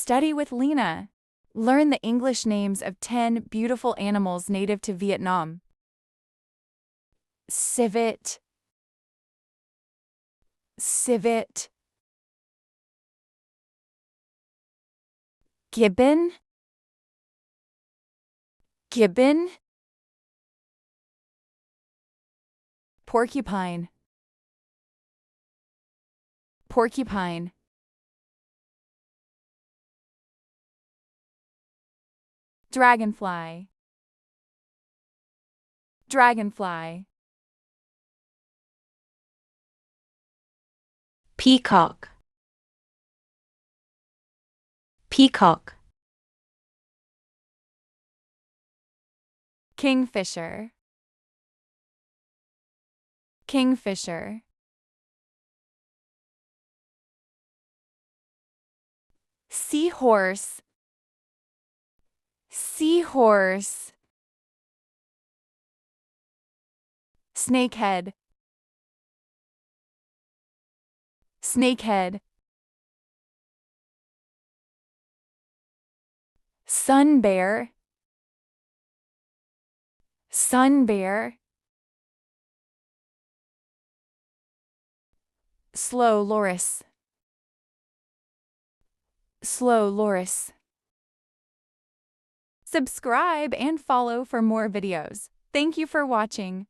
Study with Lena. Learn the English names of 10 beautiful animals native to Vietnam. Civet, civet. Gibbon, gibbon. Porcupine, porcupine. Dragonfly, dragonfly. Peacock, peacock. Kingfisher, kingfisher. Seahorse, seahorse. Snakehead, snakehead. Sun bear, sun bear. Slow loris, slow loris. Subscribe and follow for more videos. Thank you for watching.